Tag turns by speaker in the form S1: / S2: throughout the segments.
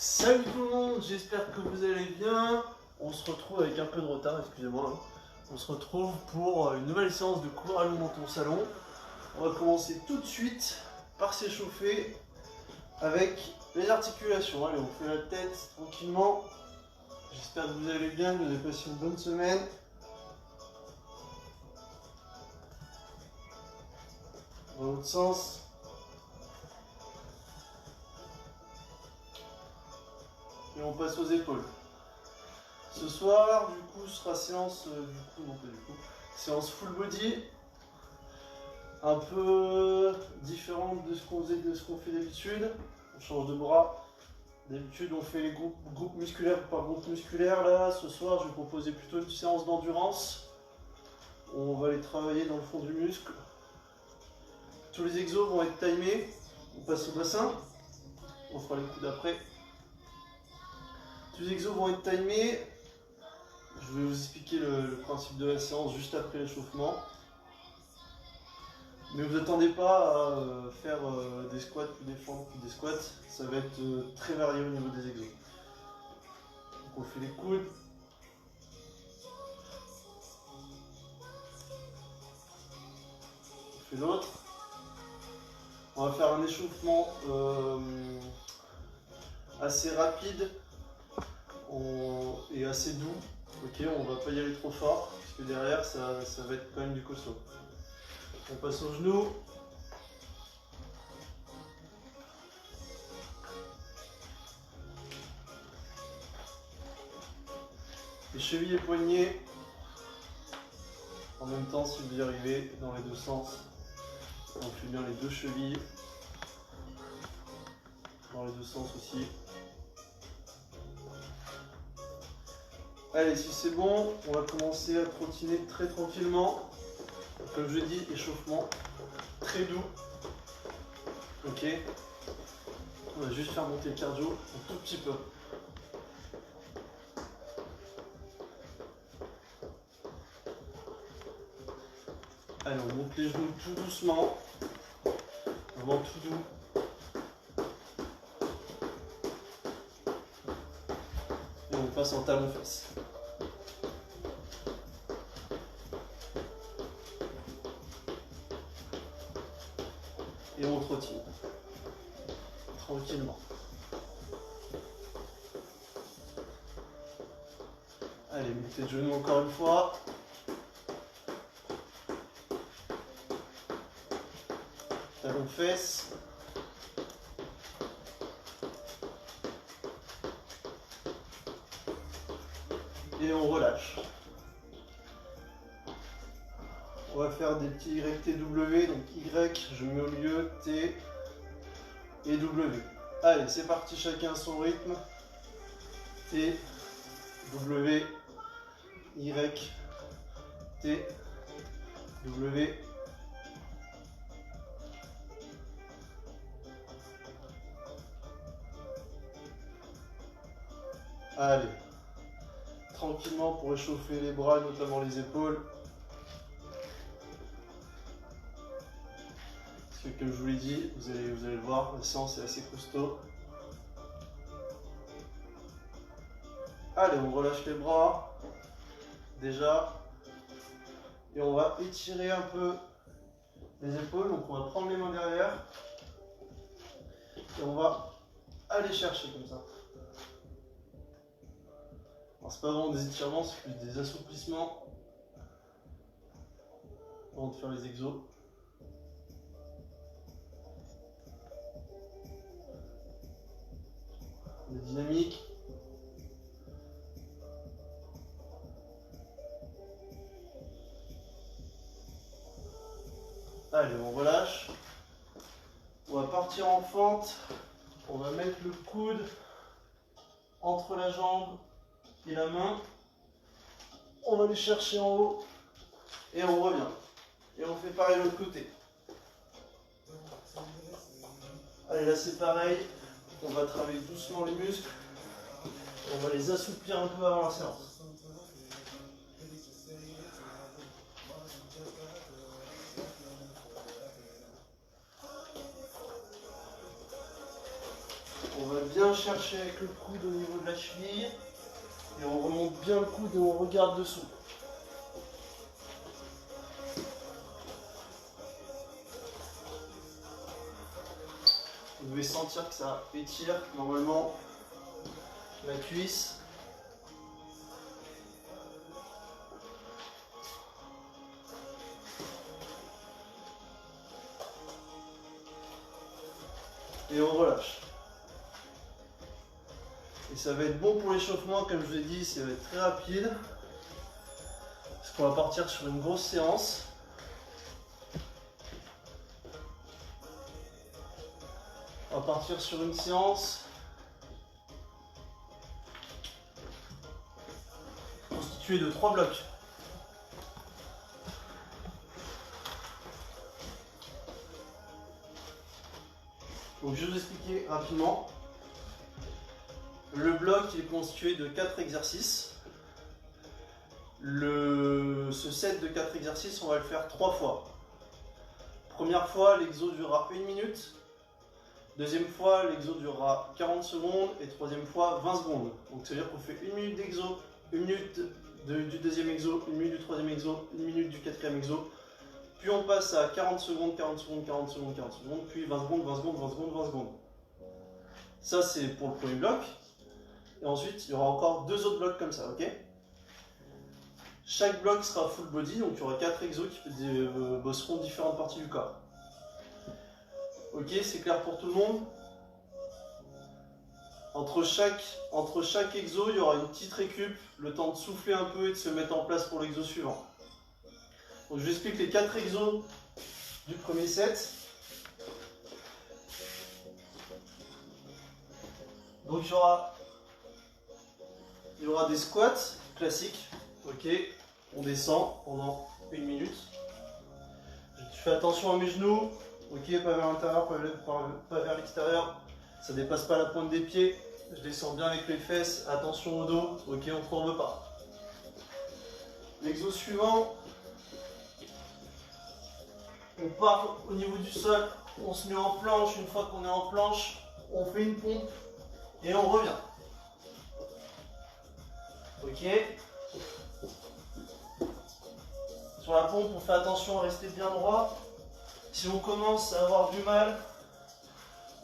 S1: Salut tout le monde, j'espère que vous allez bien. On se retrouve avec un peu de retard, excusez-moi. On se retrouve pour une nouvelle séance de cours à dans ton salon. On va commencer tout de suite par s'échauffer avec les articulations. Allez, on fait la tête tranquillement. J'espère que vous allez bien, que vous avez passé une bonne semaine. Dans l'autre sens. Et on passe aux épaules. Ce soir, du coup, sera séance séance full body, un peu différente de ce qu'on fait d'habitude. On change de bras. D'habitude, on fait les groupes musculaires par groupe musculaire. Là, ce soir, je vais proposer plutôt une séance d'endurance. On va les travailler dans le fond du muscle. Tous les exos vont être timés. On passe au bassin. On fera les coudes après. Tous les exos vont être timés. Je vais vous expliquer le principe de la séance juste après l'échauffement. Mais vous attendez pas à faire des squats, puis des fentes, puis des squats. Ça va être très varié au niveau des exos. Donc on fait les coudes. On fait l'autre. On va faire un échauffement assez rapide et assez doux. Ok, on va pas y aller trop fort, parce que derrière ça va être quand même du costaud. On passe aux genoux. Les chevilles et poignets. En même temps, si vous y arrivez, dans les deux sens. On fait bien les deux chevilles. Dans les deux sens aussi. Allez, si c'est bon, on va commencer à trottiner très tranquillement. Comme je dis, échauffement très doux. Ok. On va juste faire monter le cardio un tout petit peu. Allez, on monte les genoux tout doucement. Vraiment tout doux. Et on passe en talon-fesse. Et on trottine. Tranquillement. Allez, montez de genoux encore une fois. Talon-fesse. Et on relâche. On va faire des petits YTW, donc Y, je mets au milieu, T et W. Allez, c'est parti, chacun son rythme. T, W, Y, T, W. Allez, tranquillement pour échauffer les bras, notamment les épaules. Parce que comme je vous l'ai dit, vous allez le voir, la séance est assez costaud. Allez, on relâche les bras, déjà. Et on va étirer un peu les épaules, donc on va prendre les mains derrière. Et on va aller chercher comme ça. Alors c'est pas vraiment des étirements, c'est plus des assouplissements avant de faire les exos. De dynamique. Allez, on relâche. On va partir en fente. On va mettre le coude entre la jambe et la main. On va les chercher en haut et on revient. Et on fait pareil de l'autre côté. Allez, là c'est pareil. On va travailler doucement les muscles. On va les assouplir un peu avant la séance. On va bien chercher avec le coude au niveau de la cheville. Et on remonte bien le coude et on regarde dessous. Vous devez sentir que ça étire normalement la cuisse. Et on relâche. Et ça va être bon pour l'échauffement, comme je vous ai dit, ça va être très rapide. Parce qu'on va partir sur une grosse séance. On va partir sur une séance constituée de 3 blocs. Donc je vais vous expliquer rapidement. Le bloc il est constitué de 4 exercices. Ce set de 4 exercices, on va le faire 3 fois. Première fois, l'exo durera 1 minute. Deuxième fois, l'exo durera 40 secondes. Et troisième fois, 20 secondes. Donc ça veut dire qu'on fait 1 minute d'exo, 1 minute du deuxième exo, 1 minute du troisième exo, 1 minute du quatrième exo. Puis on passe à 40 secondes, 40 secondes, 40 secondes, 40 secondes. Puis 20 secondes, 20 secondes, 20 secondes, 20 secondes. Ça c'est pour le premier bloc. Et ensuite, il y aura encore 2 autres blocs comme ça, ok? Chaque bloc sera full body, donc il y aura 4 exos qui bosseront différentes parties du corps. Ok, c'est clair pour tout le monde? Entre chaque exo, il y aura une petite récup, le temps de souffler un peu et de se mettre en place pour l'exo suivant. Donc je vous explique les 4 exos du premier set. Donc il y aura des squats classiques. Ok, on descend pendant 1 minute. Je fais attention à mes genoux. Ok, pas vers l'intérieur, pas vers l'extérieur. Ça dépasse pas la pointe des pieds. Je descends bien avec les fesses. Attention au dos. Ok, on ne courbe pas. L'exo suivant. On part au niveau du sol. On se met en planche. Une fois qu'on est en planche, on fait une pompe et on revient. Ok. Sur la pompe, on fait attention à rester bien droit. Si on commence à avoir du mal,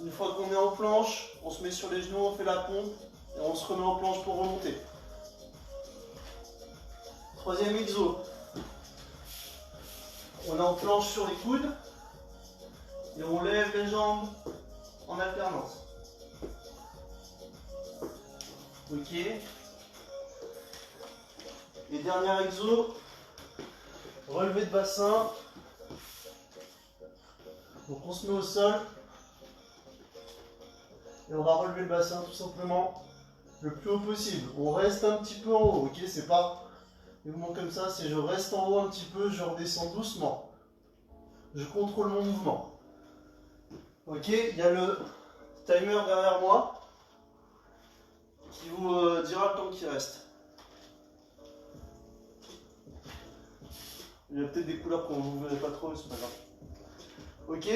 S1: une fois qu'on est en planche, on se met sur les genoux, on fait la pompe et on se remet en planche pour remonter. Troisième exo. On est en planche sur les coudes et on lève les jambes en alternance. Ok. Et dernier exo, relevé de bassin. Donc on se met au sol et on va relever le bassin tout simplement le plus haut possible. On reste un petit peu en haut, ok? C'est pas des mouvements comme ça, c'est je reste en haut un petit peu, je redescends doucement. Je contrôle mon mouvement. Ok, il y a le timer derrière moi qui vous dira le temps qui reste. Il y a peut-être des couleurs qu'on ne verrait pas trop, mais c'est pas grave. Ok,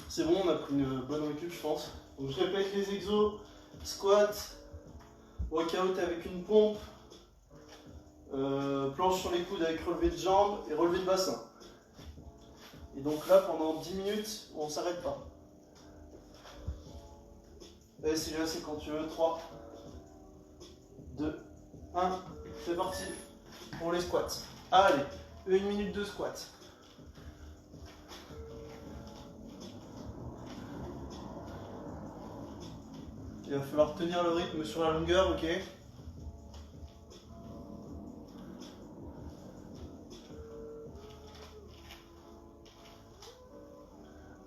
S1: c'est bon, on a pris une bonne récup, je pense. Donc je répète les exos, squat, workout avec une pompe, planche sur les coudes avec relevé de jambes et relevé de bassin. Et donc là, pendant 10 minutes, on ne s'arrête pas. Allez, c'est là, c'est quand tu veux. 3, 2, 1, c'est parti pour les squats. Allez, 1 minute de squat. Il va falloir tenir le rythme sur la longueur, ok?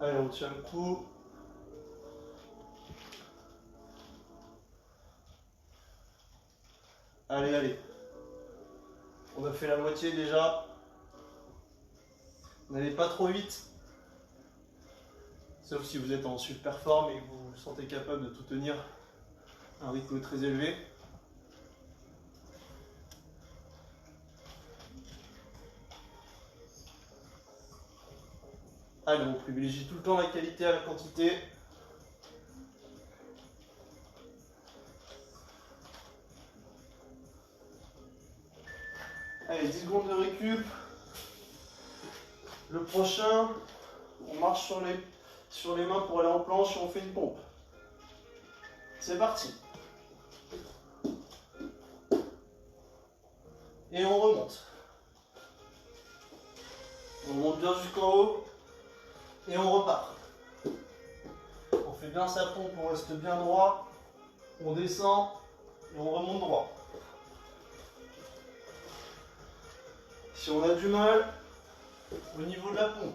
S1: Allez, on tient le coup. Allez, allez. On a fait la moitié déjà. N'allez pas trop vite. Sauf si vous êtes en super forme et que vous vous sentez capable de tout tenir à un rythme très élevé. Allez, on privilégie tout le temps la qualité à la quantité. Allez, 10 secondes de récup. Le prochain, on marche sur les mains pour aller en planche et on fait une pompe. C'est parti. Et on remonte. On monte bien jusqu'en haut et on repart. On fait bien sa pompe, on reste bien droit. On descend et on remonte droit. Si on a du mal au niveau de la pompe,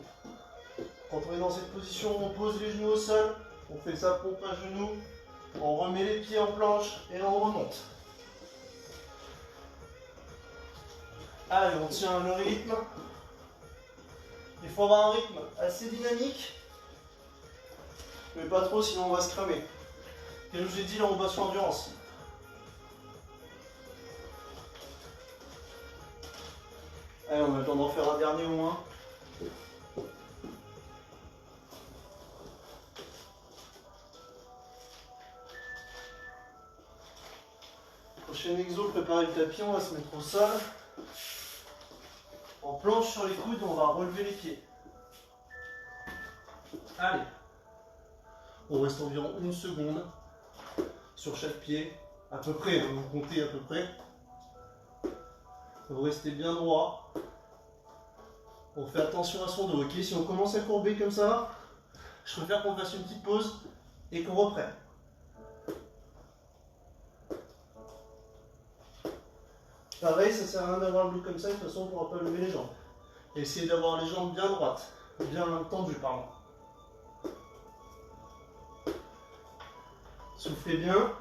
S1: quand on est dans cette position, on pose les genoux au sol, on fait sa pompe à genoux, on remet les pieds en planche et on remonte. Allez, on tient le rythme. Il faut avoir un rythme assez dynamique, mais pas trop sinon on va se cramer. Comme je vous ai dit, là on bosse sur l'endurance. Allez, on a le temps d'en faire un dernier au moins. Prochain exo, préparez le tapis, on va se mettre au sol. En planche sur les coudes, on va relever les pieds. Allez. On reste environ 1 seconde sur chaque pied. À peu près, vous comptez à peu près. Vous restez bien droit. On fait attention à son dos, ok? Si on commence à courber comme ça, je préfère qu'on fasse une petite pause et qu'on reprenne. Pareil, ça sert à rien d'avoir le dos comme ça, de toute façon on ne pourra pas lever les jambes. Essayez d'avoir les jambes bien droites, bien tendues, pardon. Soufflez bien.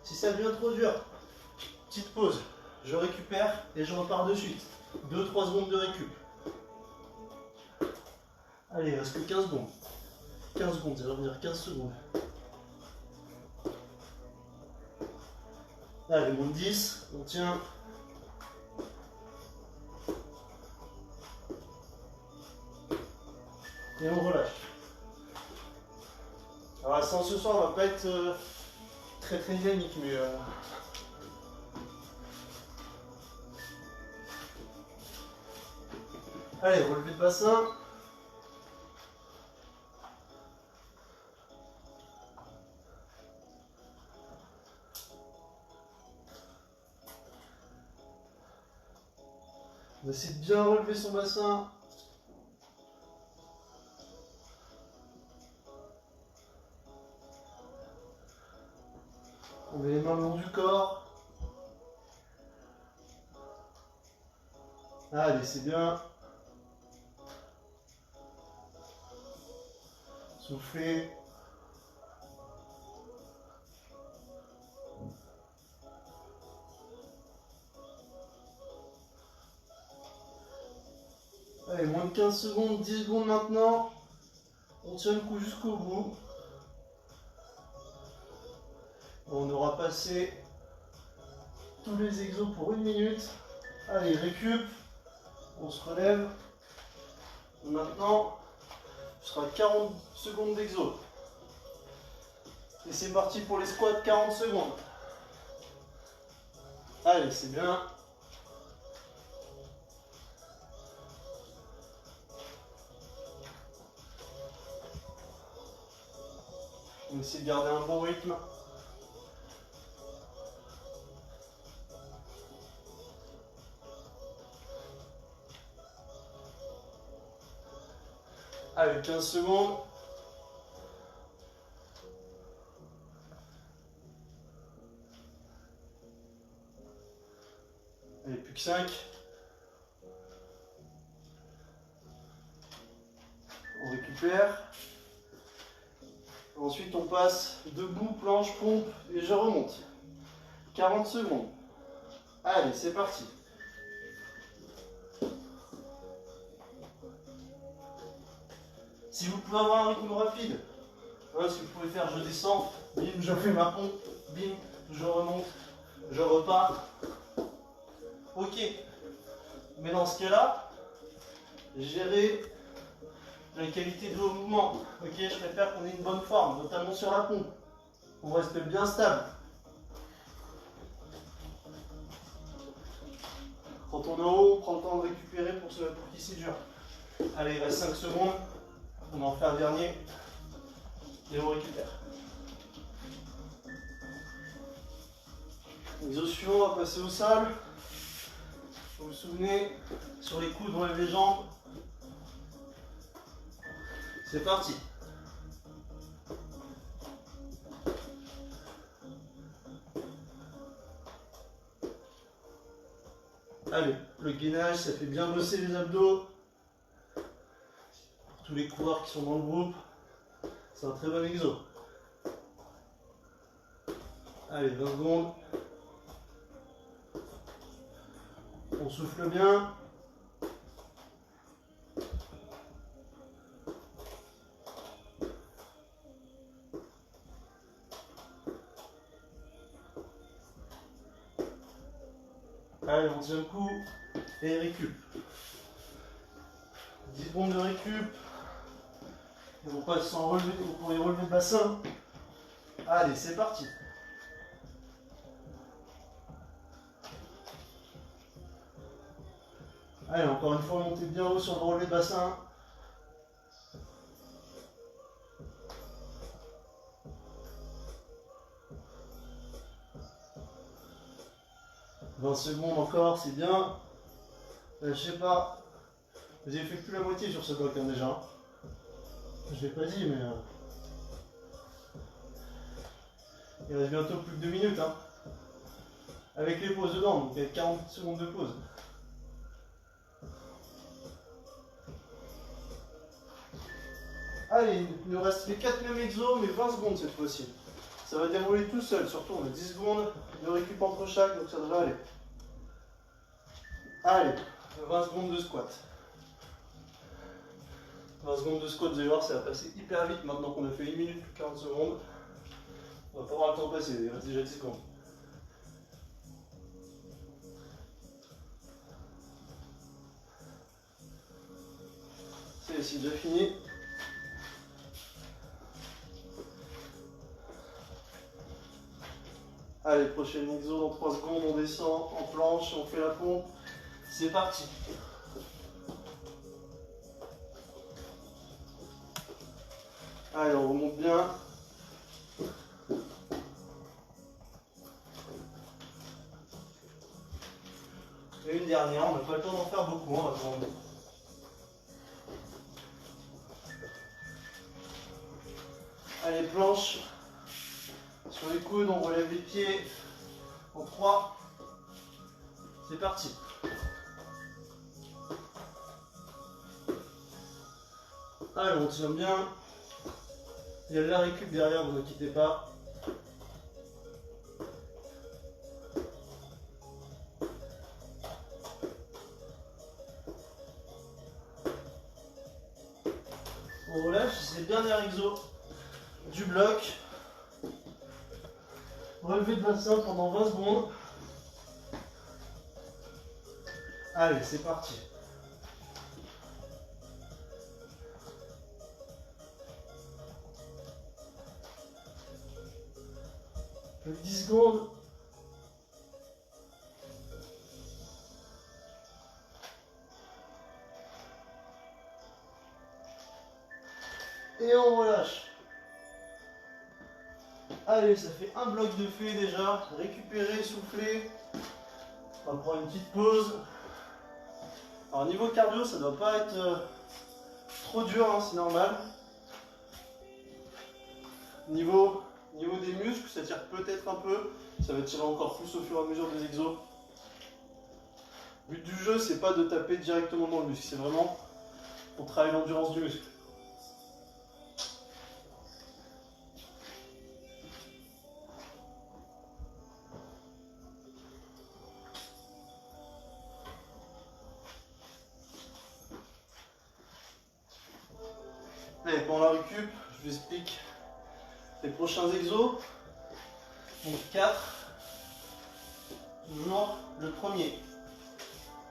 S1: Si ça devient trop dur, petite pause. Je récupère et je repars de suite. 2-3 secondes de récup. Allez, il reste que 15 secondes. 15 secondes, ça va dire 15 secondes. Allez, moins de 10, on tient. Et on relâche. Alors la séance ce soir ne va pas être très dynamique, mais allez, relevé de bassin. On essaie de bien relever son bassin. On met les mains le long du corps. Allez, c'est bien. Soufflez. Allez, moins de 15 secondes, 10 secondes maintenant. On tient le coup jusqu'au bout. On aura passé tous les exos pour 1 minute. Allez, récup. On se relève. Maintenant, ce sera 40 secondes d'exo. Et c'est parti pour les squats, 40 secondes. Allez, c'est bien. On essaie de garder un bon rythme. Allez, 15 secondes. Allez, plus que 5. On récupère. Ensuite, on passe debout, planche, pompe et je remonte. 40 secondes. Allez, c'est parti. Si vous pouvez avoir un rythme rapide, voilà, si vous pouvez faire je descends, bim, je fais ma pompe, bim, je remonte, je repars. Ok. Mais dans ce cas-là, gérez la qualité de vos mouvements. Ok, je préfère qu'on ait une bonne forme, notamment sur la pompe. On reste bien stable. Quand on est en haut, on prend le temps de récupérer pour qu'il s'édure. Allez, il reste 5 secondes. On en fait un dernier. Et on récupère. Exo suivant, on va passer au sol. Vous vous souvenez, sur les coudes, on lève les jambes. C'est parti. Allez, le gainage, ça fait bien bosser les abdos. Pour tous les coureurs qui sont dans le groupe, c'est un très bon exo. Allez, 20 secondes. On souffle bien. Allez, on tient le coup et récup. 10 secondes de récup. Et on passe sans relever, vous pourrez relever le bassin. Allez, c'est parti. Allez, encore une fois, montez bien haut sur le relevé de bassin. « 20 secondes encore, c'est bien. Je sais pas. Vous avez fait plus la moitié sur ce bloc hein, déjà. Je l'ai pas dit, mais il reste bientôt plus de 2 minutes. Hein. Avec les pauses dedans, donc il y a 40 secondes de pause. Allez, il nous reste les 4 mêmes exos, mais 20 secondes cette fois-ci. Ça va dérouler tout seul, surtout on a 10 secondes de récup entre chaque, donc ça devrait aller. Allez, 20 secondes de squat. 20 secondes de squat, vous allez voir, ça va passer hyper vite maintenant qu'on a fait 1 minute plus 40 secondes. On va pas voir le temps passer, il reste déjà 10 secondes. C'est déjà fini. Allez, prochaine exo dans 3 secondes, on descend en planche, on fait la pompe. C'est parti. Allez, on remonte bien. Et une dernière, on n'a pas le temps d'en faire beaucoup, on va prendre. Allez, planche. Sur les coudes, on relève les pieds. En 3. C'est parti. Allez, on tient bien. Il y a de la récup derrière, vous n'inquiétez pas. On relâche, c'est le dernier exo du bloc. Relevé de bassin pendant 20 secondes. Allez, c'est parti. Plus de 10 secondes. Et on relâche. Allez, ça fait un bloc de fait déjà. Récupérer, souffler. On va prendre une petite pause. Alors niveau cardio, ça ne doit pas être trop dur, hein, c'est normal. Niveau des muscles, ça tire peut-être un peu. Ça va tirer encore plus au fur et à mesure des exos. Le but du jeu, c'est pas de taper directement dans le muscle. C'est vraiment pour travailler l'endurance du muscle. Allez, pour la récup, je vous explique les prochains exos. Donc 4. Toujours le premier.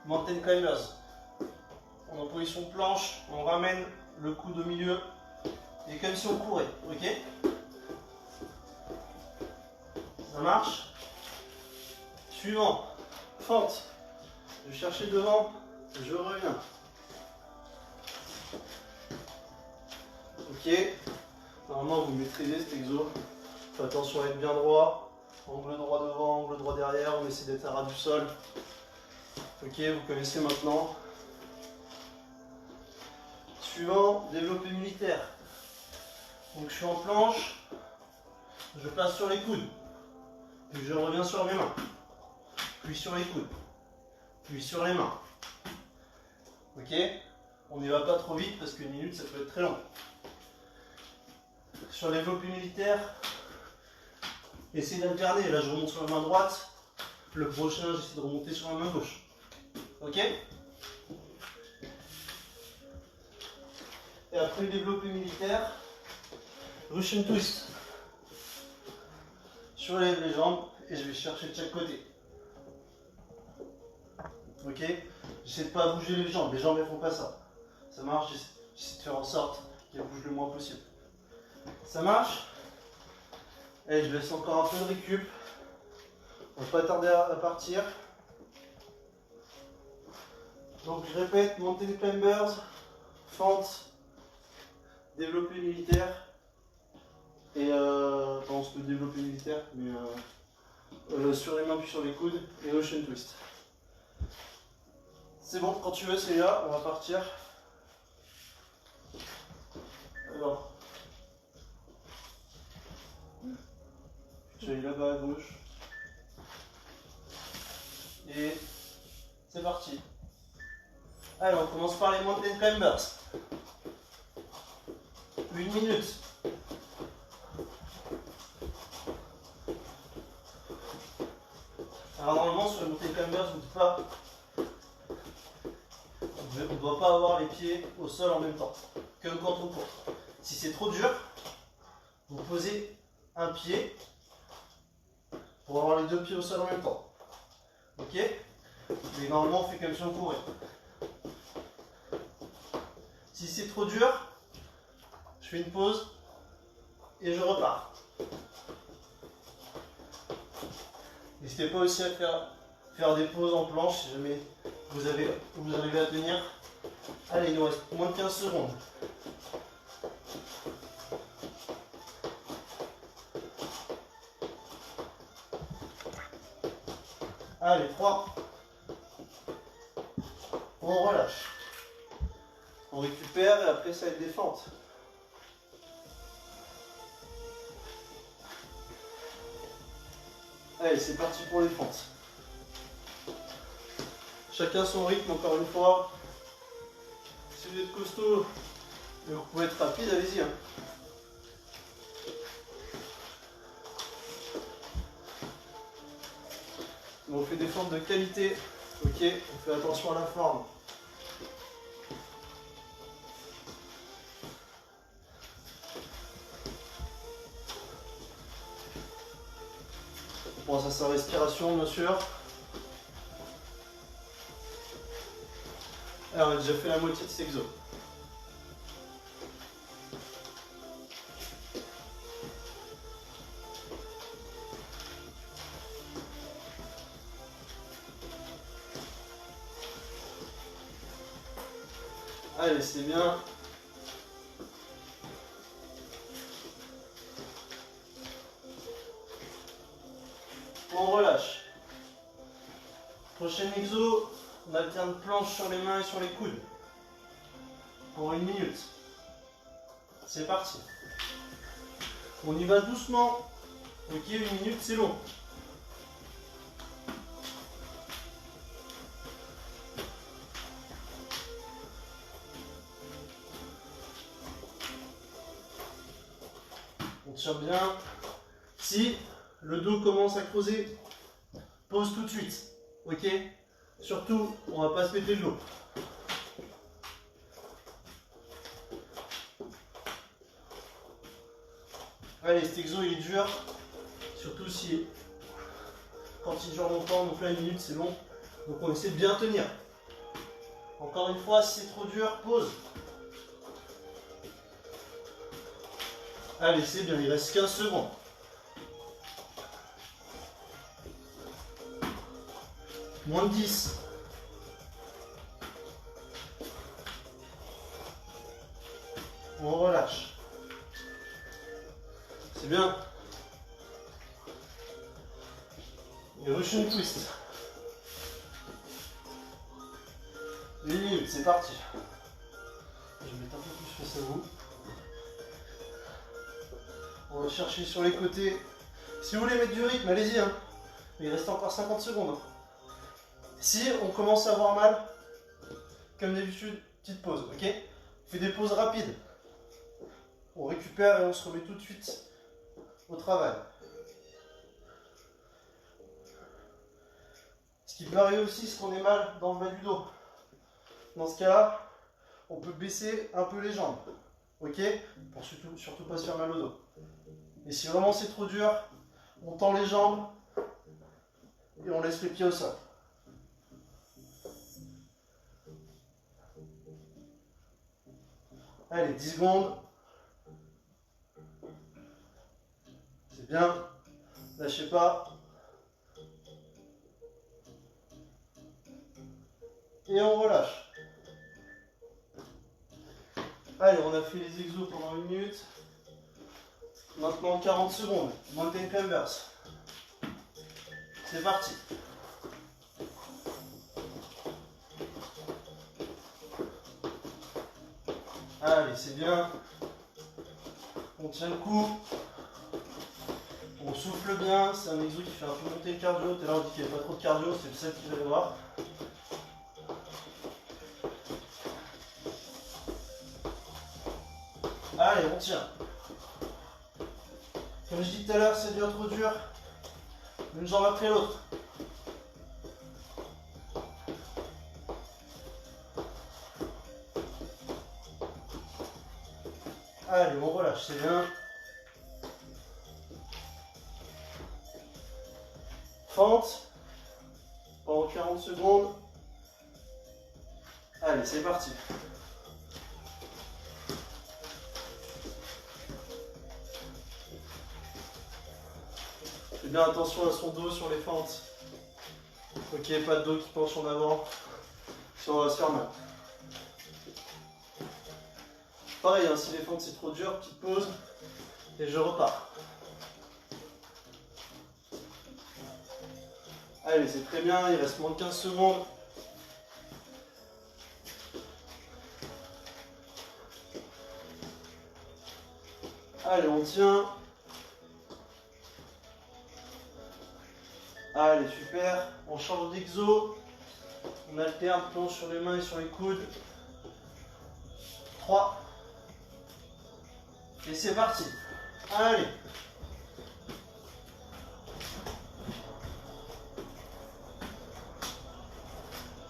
S1: Mountain Climbers. On est en position planche, on ramène le coude au milieu. Et comme si on courait, ok? Ça marche. Suivant. Fente. Je vais chercher devant, je reviens. Ok. Normalement, vous maîtrisez cet exo. Faites attention à être bien droit. Angle droit devant, angle droit derrière. On essaie d'être à ras du sol. Ok, vous connaissez maintenant. Suivant, développé militaire. Donc je suis en planche. Je passe sur les coudes. Puis je reviens sur mes mains. Puis sur les coudes. Puis sur les mains. Ok? On n'y va pas trop vite parce qu'une minute ça peut être très long. Sur les développés militaires, essayez d'alterner. Là je remonte sur la main droite. Le prochain, j'essaie de remonter sur la main gauche. Ok? Et après le développé militaire, Russian twist. Je relève les jambes et je vais chercher de chaque côté. Ok? J'essaie de ne pas bouger les jambes elles font pas ça. Ça marche, j'essaie de faire en sorte qu'elles bougent le moins possible. Ça marche? Et je laisse encore un peu de récup. On va pas tarder à partir. Donc je répète, mountain climbers, fente, développé militaire. Et pardon, c'est le développé militaire, mais sur les mains puis sur les coudes, et ocean twist. C'est bon, quand tu veux, c'est là, on va partir. Alors, j'aille là-bas à gauche. Et c'est parti. Allez, on commence par les mountain climbers. 1 minute. Alors normalement sur le mountain climbers, on ne doit pas avoir les pieds au sol en même temps, comme quand on court. Si c'est trop dur, vous posez un pied pour avoir les deux pieds au sol en même temps. Ok? Mais normalement on fait comme si on courait. Si c'est trop dur, je fais une pause et je repars. N'hésitez pas aussi à faire des pauses en planche si jamais vous arrivez à tenir. Allez, il nous reste moins de 15 secondes. Allez, 3. On relâche. On récupère et après ça va être des fentes. Allez, c'est parti pour les fentes. Chacun son rythme, encore une fois. Si vous êtes costaud, et vous pouvez être rapide, allez-y. Hein. On fait des fentes de qualité. Ok, on fait attention à la forme. On pense à sa respiration, bien sûr. Alors, on a déjà fait la moitié de cet exo. Allez, c'est bien. On relâche. Prochain exo, on alterne planche sur les mains et sur les coudes. Pour 1 minute. C'est parti. On y va doucement. Ok, 1 minute, c'est long. On tire bien. Si le dos commence à creuser, pause tout de suite. Ok? Surtout, on va pas se péter le dos. Allez, cet exo il est dur. Surtout si quand il dure longtemps, donc là 1 minute c'est long. Donc on essaie de bien tenir. Encore une fois, si c'est trop dur, pause. Allez, c'est bien, il reste 15 secondes. Moins de 10. On relâche. C'est bien. Et Russian twist. 8 minutes, c'est parti. Je vais mettre un peu plus face à vous. On va chercher sur les côtés. Si vous voulez mettre du rythme, allez-y. Hein. Il reste encore 50 secondes. Si on commence à avoir mal, comme d'habitude, petite pause, ok? On fait des pauses rapides. On récupère et on se remet tout de suite au travail. Ce qui peut arriver aussi, c'est qu'on est mal dans le bas du dos. Dans ce cas-là, on peut baisser un peu les jambes, ok? Pour surtout pas se faire mal au dos. Et si vraiment c'est trop dur, on tend les jambes et on laisse les pieds au sol. Allez, 10 secondes. C'est bien. Lâchez pas. Et on relâche. Allez, on a fait les exos pendant 1 minute. Maintenant 40 secondes. Mountain climbers. C'est parti. Allez, c'est bien. On tient le coup. On souffle bien. C'est un exo qui fait un peu monter le cardio. Tout à l'heure, on dit qu'il n'y avait pas trop de cardio. C'est le seul qu'il va y avoir. Allez, on tient. Comme je dis tout à l'heure, c'est bien trop dur. Une jambe après l'autre. Allez, on relâche, c'est bien. Fente. Pendant 40 secondes. Allez, c'est parti. Faites bien attention à son dos sur les fentes. Ok, pas de dos qui penche en avant. Sinon on va se faire mal. Pareil, hein, si les fentes c'est trop dur, petite pause. Et je repars. Allez, c'est très bien, il reste moins de 15 secondes. Allez, on tient. Allez, super. On change d'exo. On alterne planche sur les mains et sur les coudes. 3. Et c'est parti. Allez.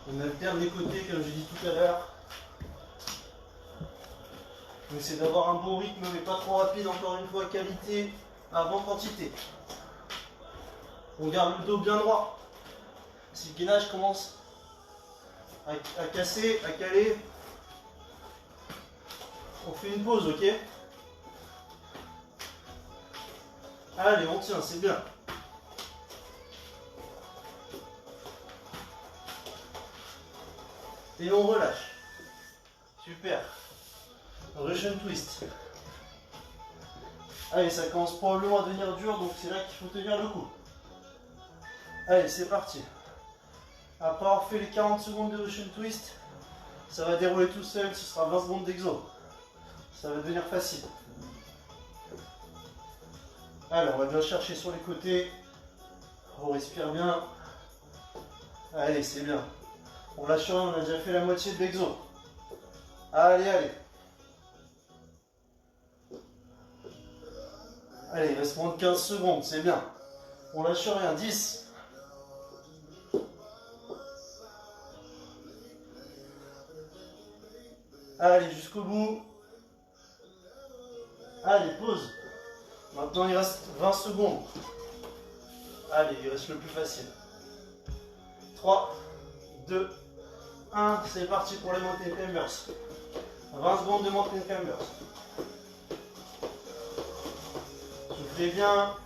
S1: On alterne les côtés comme j'ai dit tout à l'heure. On essaie d'avoir un bon rythme mais pas trop rapide. Encore une fois, qualité avant quantité. On garde le dos bien droit. Si le gainage commence à casser, à caler, on fait une pause, ok? Allez, on tient, c'est bien. Et on relâche. Super. Russian twist. Allez, ça commence probablement à devenir dur, donc c'est là qu'il faut tenir le coup. Allez, c'est parti. Après avoir fait les 40 secondes de Russian twist, ça va dérouler tout seul, ce sera 20 secondes d'exo. Ça va devenir facile. Allez, on va bien chercher sur les côtés. On respire bien. Allez, c'est bien. On lâche rien, on a déjà fait la moitié de l'exo. Allez, allez. Allez, il reste moins de 15 secondes, c'est bien. On lâche rien, 10. Allez, jusqu'au bout. Allez, pause. Maintenant, il reste 20 secondes. Allez, il reste le plus facile. 3, 2, 1. C'est parti pour les mountain climbers. 20 secondes de mountain climbers. Soufflez bien.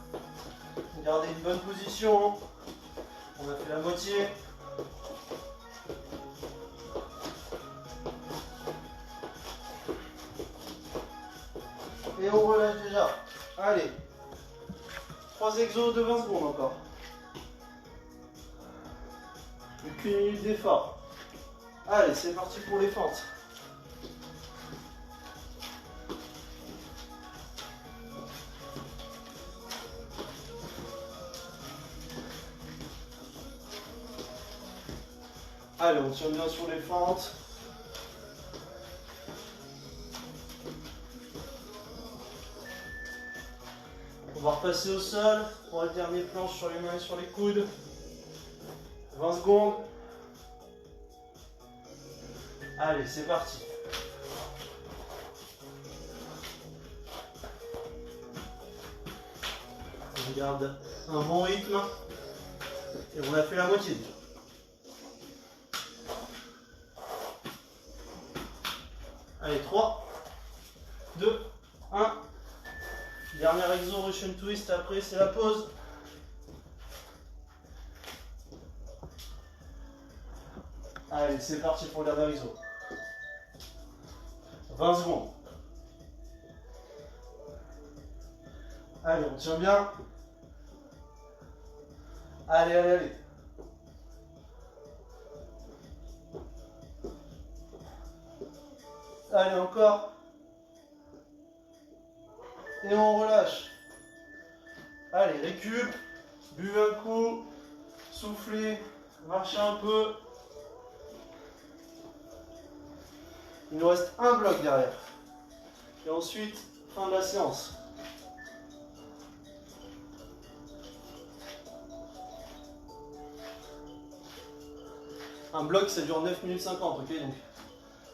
S1: Gardez une bonne position. On a fait la moitié. Et on relâche déjà. Allez. 3 exos de 20 secondes encore. Plus qu'une minute d'effort. Allez, c'est parti pour les fentes. Allez, on tient bien sur les fentes. On va repasser au sol pour alterner planche sur les mains et sur les coudes. 20 secondes. Allez, c'est parti. On garde un bon rythme. Et on a fait la moitié. Allez, 3, 2, 1. Dernier exo, Russian twist, après c'est la pause. Allez, c'est parti pour le dernier exo. 20 secondes. Allez, on tient bien. Allez, allez, allez. Allez, encore. Et on relâche. Allez, récup. Buvez un coup. Soufflez. Marchez un peu. Il nous reste un bloc derrière. Et ensuite, fin de la séance. Un bloc, ça dure 9 minutes 50, ok? Donc,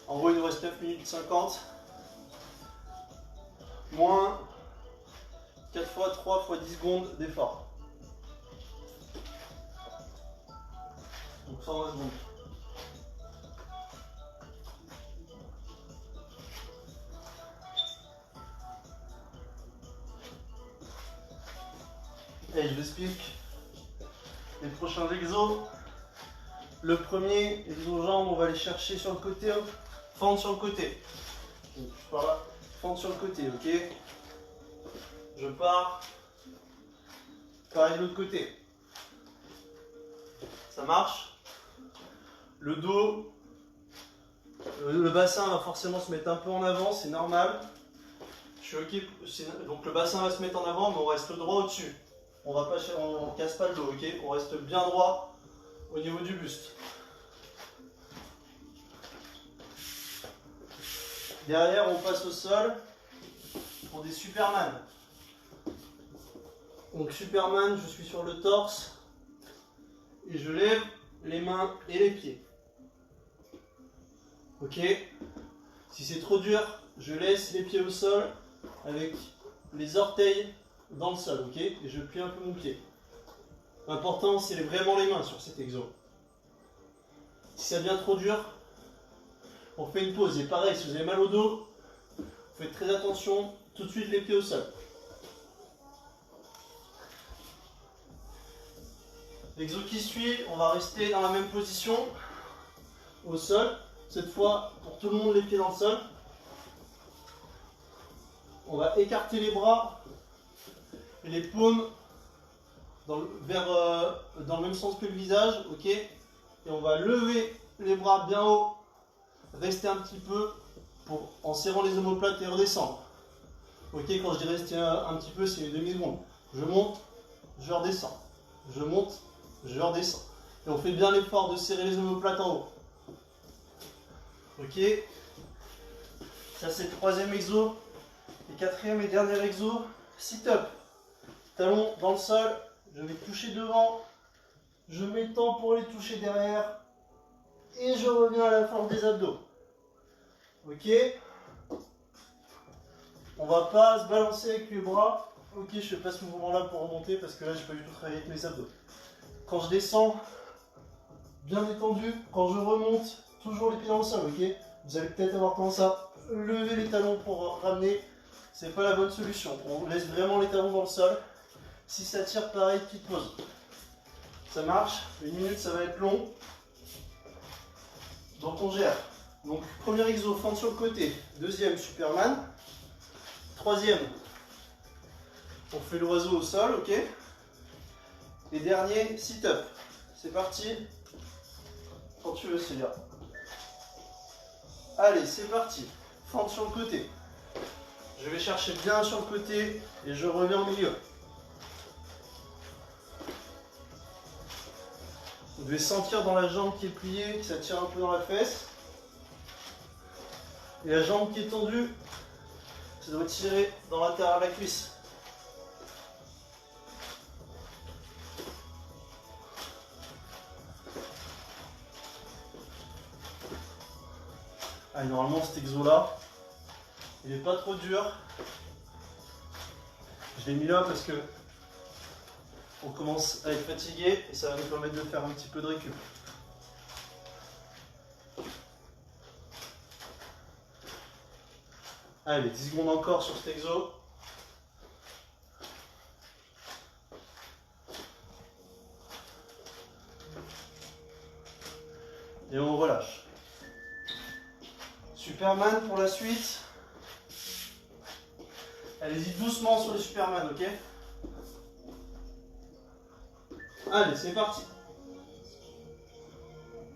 S1: en gros, il nous reste 9 minutes 50. Moins 4 fois 3 fois 10 secondes d'effort. Donc 120 secondes. Et je vous explique les prochains exos. Le premier, exo jambes, on va aller chercher sur le côté, fente sur le côté. Donc, je pars là, fente sur le côté, ok? Je pars, pareil de l'autre côté. Ça marche? Le dos, le bassin va forcément se mettre un peu en avant, c'est normal. Je suis ok, donc le bassin va se mettre en avant, mais on reste droit au-dessus. On casse pas le dos, ok? On reste bien droit au niveau du buste. Derrière, on passe au sol pour des Superman. Donc Superman, je suis sur le torse et je lève les mains et les pieds. Ok? Si c'est trop dur, je laisse les pieds au sol avec les orteils dans le sol, ok? Et je plie un peu mon pied. L'important, c'est vraiment les mains sur cet exo. Si ça devient trop dur, on fait une pause. Et pareil, si vous avez mal au dos, faites très attention, tout de suite les pieds au sol. L'exo qui suit, on va rester dans la même position, au sol. Cette fois, pour tout le monde, les pieds dans le sol. On va écarter les bras et les paumes dans le même sens que le visage, ok? Et on va lever les bras bien haut, rester un petit peu en serrant les omoplates et redescendre. Ok, quand je dis rester un petit peu, c'est une demi-seconde. Je monte, je redescends. Je monte, je redescends. Et on fait bien l'effort de serrer les omoplates en haut. Ok, ça c'est le troisième exo. Et quatrième et dernier exo, sit-up. Talons dans le sol, je vais toucher devant, je m'étends pour les toucher derrière, et je reviens à la force des abdos. Ok, on va pas se balancer avec les bras. Ok, je fais pas ce mouvement là pour remonter parce que là j'ai pas du tout travaillé avec mes abdos. Quand je descends, bien détendu. Quand je remonte, toujours les pieds dans le sol, ok? Vous allez peut-être avoir tendance à lever les talons pour ramener. C'est pas la bonne solution. On laisse vraiment les talons dans le sol. Si ça tire, pareil, petite pause. Ça marche. Une minute, ça va être long. Donc on gère. Donc premier exo, fente sur le côté. Deuxième, Superman. Troisième, on fait l'oiseau au sol, ok. Et dernier, sit-up. C'est parti. Quand tu veux, Célia. Allez, c'est parti. Fente sur le côté. Je vais chercher bien sur le côté et je reviens au milieu. Vous devez sentir dans la jambe qui est pliée que ça tire un peu dans la fesse. Et la jambe qui est tendue, ça doit tirer dans l'intérieur de la cuisse. Allez, normalement cet exo là, il n'est pas trop dur. Je l'ai mis là parce que on commence à être fatigué et ça va nous permettre de faire un petit peu de récup. Allez, 10 secondes encore sur cet exo. Et on relâche. Superman pour la suite. Allez-y doucement sur les Superman, ok? Allez, c'est parti.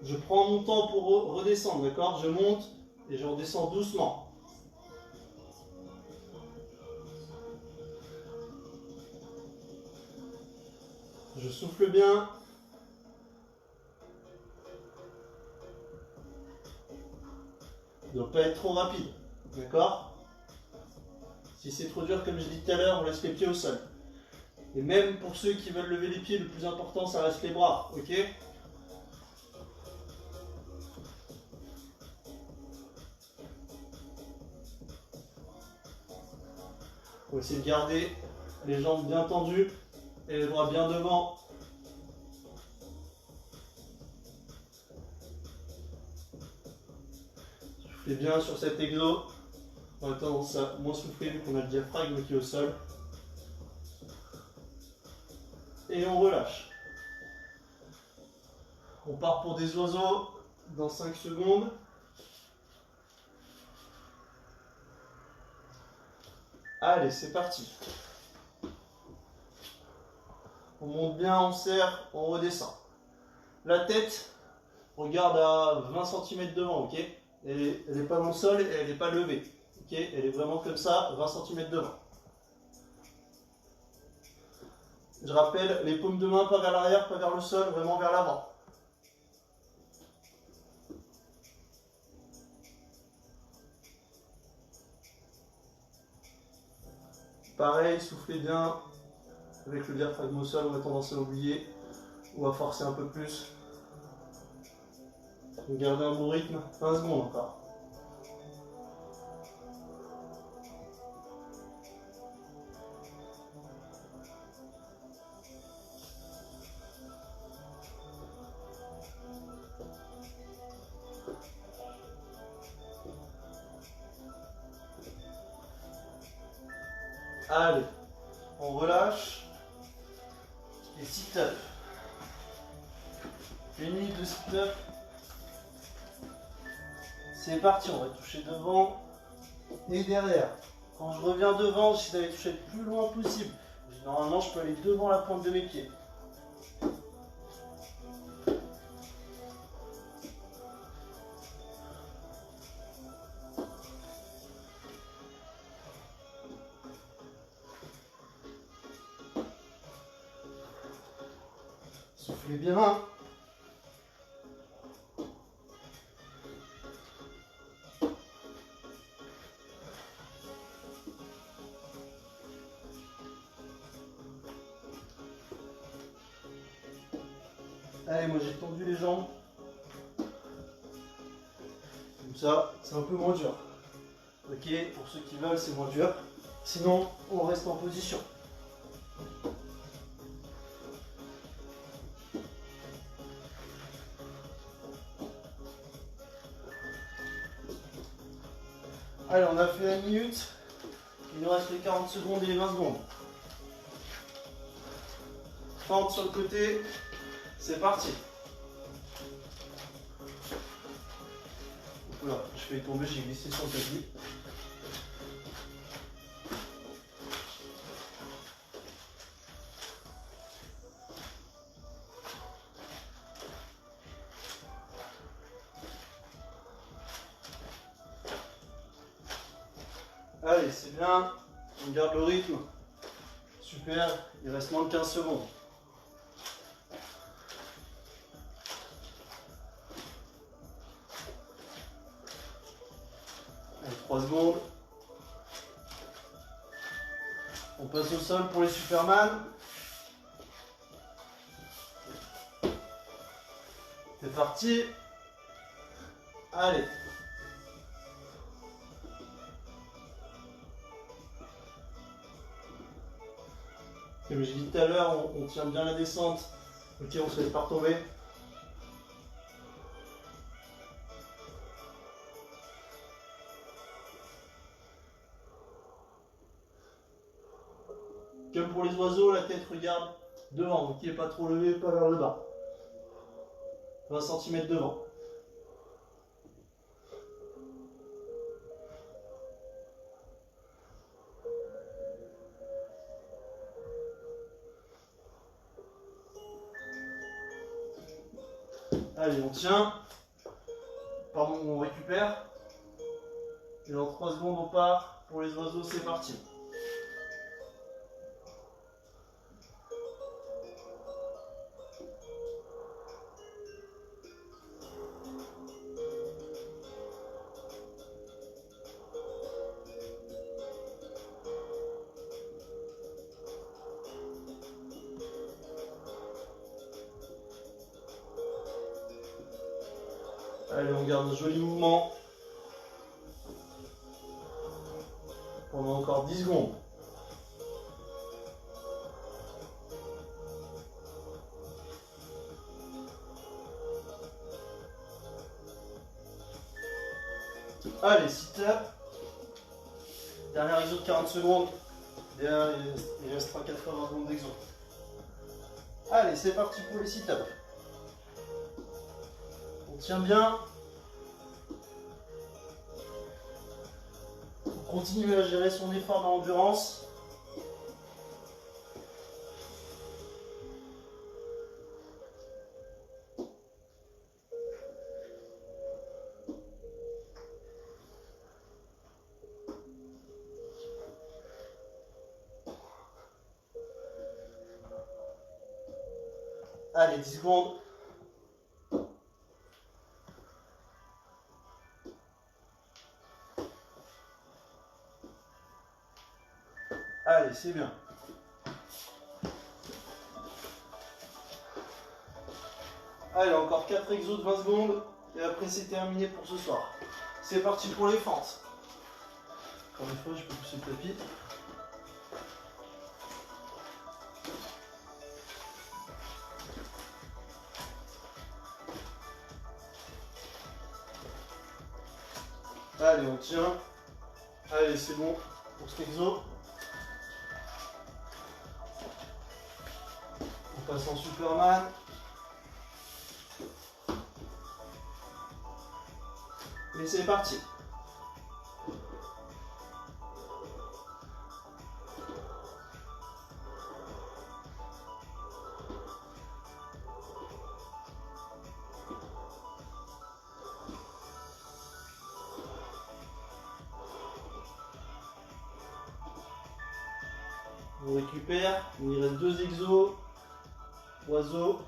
S1: Je prends mon temps pour redescendre, d'accord? Je monte et je redescends doucement. Je souffle bien. Il ne doit pas être trop rapide, d'accord? Si c'est trop dur, comme je dis tout à l'heure, on laisse les pieds au sol. Et même pour ceux qui veulent lever les pieds, le plus important, ça reste les bras, ok? On va essayer de garder les jambes bien tendues et les bras bien devant. Soufflez bien sur cet exo. On a tendance à moins souffler vu qu'on a le diaphragme qui est au sol. Et on relâche. On part pour des oiseaux dans 5 secondes. Allez, c'est parti. On monte bien, on serre, on redescend. La tête, regarde à 20 cm devant, ok? Elle n'est pas dans le sol et elle n'est pas levée. Ok? Elle est vraiment comme ça, 20 cm devant. Je rappelle, les paumes de main pas vers l'arrière, pas vers le sol, vraiment vers l'avant. Pareil, soufflez bien avec le diaphragme au sol, on a tendance à oublier ou à forcer un peu plus. Gardez un bon rythme, 20 secondes encore. Allez, on relâche et sit-up. Une minute de sit-up. C'est parti, on va toucher devant et derrière. Quand je reviens devant, j'essaie d'aller toucher le plus loin possible. Normalement, je peux aller devant la pointe de mes pieds. Soufflez bien. Allez, moi j'ai tendu les jambes. Comme ça, c'est un peu moins dur. Ok, pour ceux qui veulent, c'est moins dur. Sinon, on reste en position. Allez, on a fait la minute. Il nous reste les 40 secondes et les 20 secondes. Fente sur le côté. C'est parti. Oula, je fais tomber, j'ai glissé sur le tapis. Allez, c'est bien. On garde le rythme. Super. Il reste moins de 15 secondes. Allez, 3 secondes. On passe au sol pour les Superman. C'est parti. Allez. Comme je dis tout à l'heure, on tient bien la descente. Ok, on se laisse pas retomber. Comme pour les oiseaux, la tête regarde devant, donc il n'est pas trop levé, pas vers le bas. 20 cm devant. Allez, on tient. Pardon, on récupère. Et dans 3 secondes, on part. Pour les oiseaux, c'est parti. Allez, on garde un joli mouvement. Pendant encore 10 secondes. Allez, sit-up. Dernier exo de 40 secondes. Derrière, il restera 80 secondes d'exo. Allez, c'est parti pour les sit-up. On tient bien. On continue à gérer son effort d'endurance. Allez, 10 secondes. Allez, c'est bien. Allez, encore 4 exos de 20 secondes. Et après, c'est terminé pour ce soir. C'est parti pour les fentes. Encore une fois, je peux pousser le tapis. Allez, on tient. Allez, c'est bon pour cet exo. On passe en Superman. Et c'est parti. On récupère, il reste 2 exos. Oiseau.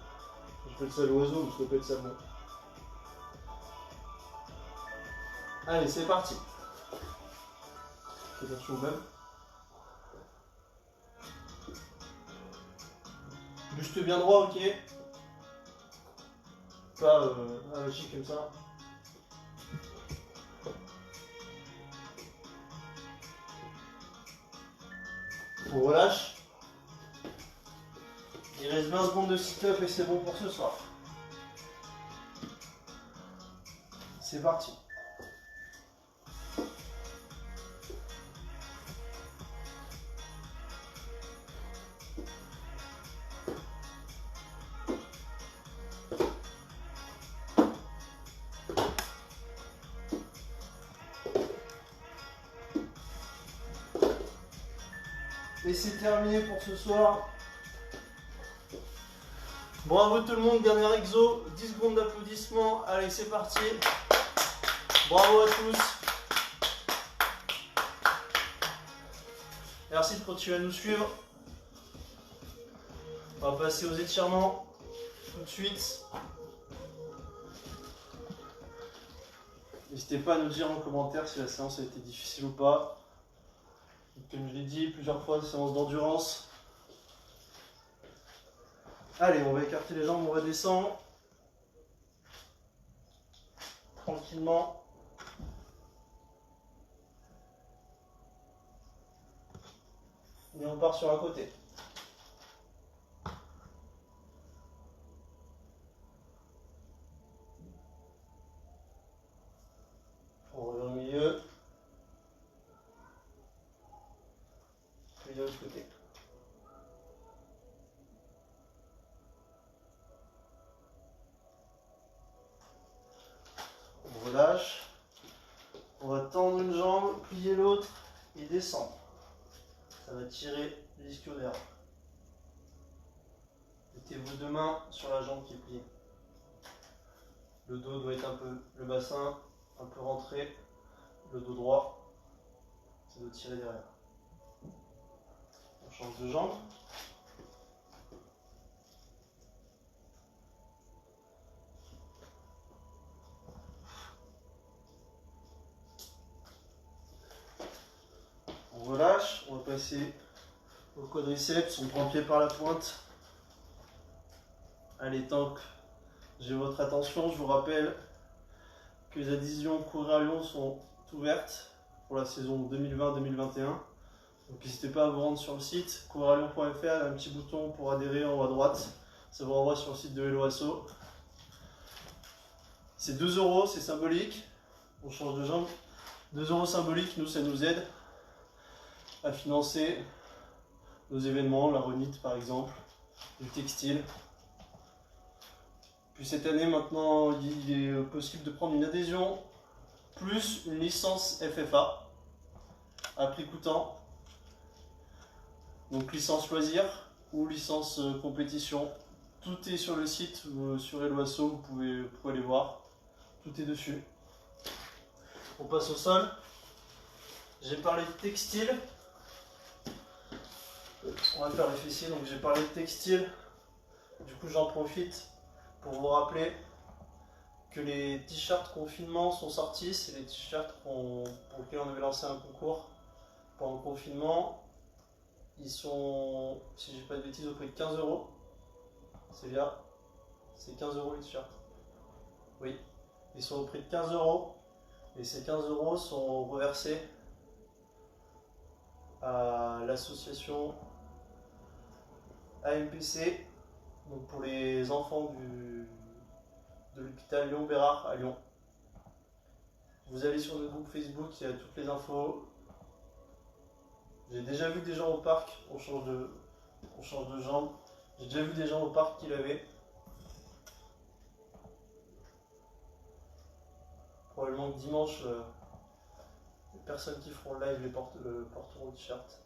S1: J'appelle ça l'oiseau, je l'appelle ça le mot. Allez, c'est parti. Fais attention même. Buste bien droit, ok. Pas lâcher comme ça. On relâche. Il reste 20 secondes de sit-up et c'est bon pour ce soir. C'est parti. Et c'est terminé pour ce soir. Bravo tout le monde, dernier exo, 10 secondes d'applaudissements. Allez, c'est parti. Bravo à tous. Merci de continuer à nous suivre. On va passer aux étirements tout de suite. N'hésitez pas à nous dire en commentaire si la séance a été difficile ou pas. Comme je l'ai dit plusieurs fois, séance d'endurance. Allez, on va écarter les jambes, on va descendre. Tranquillement. Et on part sur un côté. On revient au milieu. Puis de l'autre côté. On relâche. On va tendre une jambe, plier l'autre et descendre. Ça va tirer l'ischio-derrière. Mettez vos deux mains sur la jambe qui est pliée. Le dos doit être un peu, le bassin un peu rentré. Le dos droit, ça doit tirer derrière. On change de jambe. On relâche, on va passer au quadriceps, on prend le pied par la pointe. Allez, tant que j'ai votre attention, je vous rappelle que les adhésions Courir à Lyon sont ouvertes pour la saison 2020-2021. Donc n'hésitez pas à vous rendre sur le site couriralyon.fr, il y a un petit bouton pour adhérer en haut à droite. Ça vous renvoie sur le site de Hello Asso. C'est 2 €, c'est symbolique. On change de jambe. 2 € symboliques, nous, ça nous aide à financer nos événements, la remite par exemple, du textile. Puis cette année maintenant, il est possible de prendre une adhésion plus une licence FFA à prix coûtant. Donc licence loisir ou licence compétition. Tout est sur le site, sur Hello Asso, vous pouvez aller voir. Tout est dessus. On passe au sol. J'ai parlé de textile. On va faire les fessiers, donc j'ai parlé de textile. Du coup j'en profite pour vous rappeler que les t-shirts confinement sont sortis. C'est les t-shirts pour lesquels on avait lancé un concours pendant le confinement. Ils sont, si je dis pas de bêtises, au prix de 15 €. C'est bien. C'est 15 € les t-shirts. Oui. Ils sont au prix de 15 €. Et ces 15 € sont reversés à l'association AMPC, donc pour les enfants de l'hôpital Léon-Bérard à Lyon. Vous allez sur le groupe Facebook, il y a toutes les infos. J'ai déjà vu des gens au parc, on change de jambe. J'ai déjà vu des gens au parc qui l'avaient. Probablement que dimanche, les personnes qui feront le live porteront le t-shirt.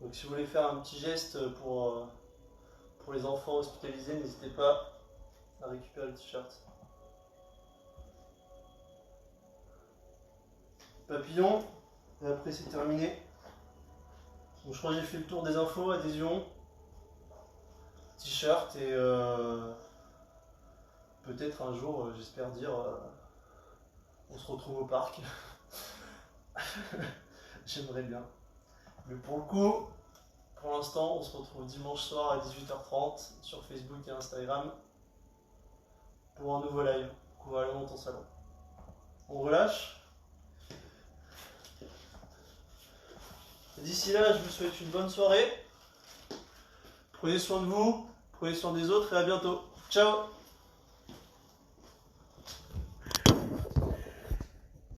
S1: Donc si vous voulez faire un petit geste pour les enfants hospitalisés, n'hésitez pas à récupérer le t-shirt. Papillon, et après c'est terminé. Donc je crois que j'ai fait le tour des infos, adhésion, t-shirt et peut-être un jour, j'espère dire, on se retrouve au parc. J'aimerais bien. Mais pour le coup, pour l'instant, on se retrouve dimanche soir à 18h30 sur Facebook et Instagram pour un nouveau live. Courir à Lyon dans ton salon. On relâche. D'ici là, je vous souhaite une bonne soirée. Prenez soin de vous, prenez soin des autres et à bientôt. Ciao!